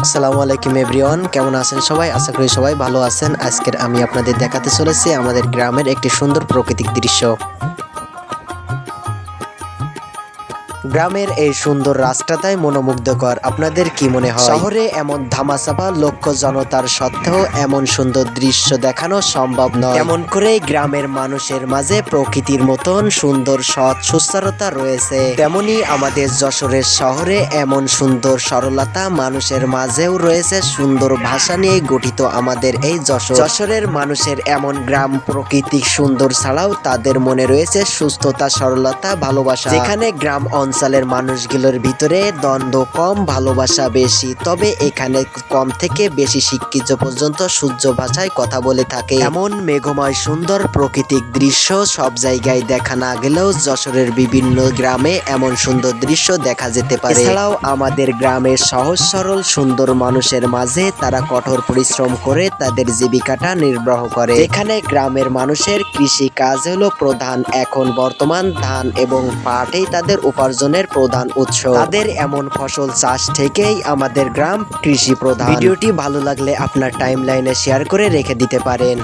আসসালামু আলাইকুম এভরিওয়ান, কেমন আছেন সবাই? আশা করি সবাই ভালো আছেন। আজকের আমি আপনাদের দেখাতে চলেছি আমাদের গ্রামের একটি সুন্দর প্রাকৃতিক দৃশ্য। গ্রামের এই সুন্দর রাস্তাটাই মনোমুগ্ধকর। আপনাদের কি মনে হয়? শহরে এমন ধামাচাপা লক্ষ জনতার সত্ত্বেও এমন সুন্দর দৃশ্য দেখানো সম্ভব নয়। এমন করেই গ্রামের মানুষের মাঝে প্রকৃতির মতন সুন্দর সৎ সুচারুতা রয়েছে। তেমনি আমাদের যশোরের শহরে এমন সুন্দর সরলতা মানুষের মাঝেও রয়েছে। সুন্দর ভাষা নিয়ে গঠিত আমাদের এই যশোরের মানুষের এমন গ্রাম প্রকৃতিক সুন্দর ছাড়াও তাদের মনে রয়েছে সুস্থতা, সরলতা, ভালোবাসা। যেখানে গ্রাম অঞ্চলের মানুষগুলোর ভিতরে দ্বন্দ্ব কম, ভালোবাসা বেশি। তবে এখানে কম থেকে বেশি শিক্ষিত পর্যন্ত সূর্য ভাষায় কথা বলে থাকে। এমন মেঘময় সুন্দর প্রাকৃতিক দৃশ্য সব জায়গায় দেখা না গেলেও যশোরের বিভিন্ন গ্রামে এমন সুন্দর দৃশ্য দেখা যেতে পারে। এছাড়াও আমাদের গ্রামের সহজ সরল সুন্দর মানুষের মাঝে তারা কঠোর পরিশ্রম করে তাদের জীবিকাটা নির্বাহ করে। এখানে গ্রামের মানুষের কৃষি কাজ হলো প্রধান। এখন বর্তমান ধান এবং পাটই তাদের উপার্জনের প্রধান উৎস। তাদের এমন ফসল চাষ থেকেই আমাদের গ্রাম কৃষি প্রধান। ভিডিওটি ভালো লাগলে আপনার টাইমলাইনে শেয়ার করে রেখে দিতে পারেন।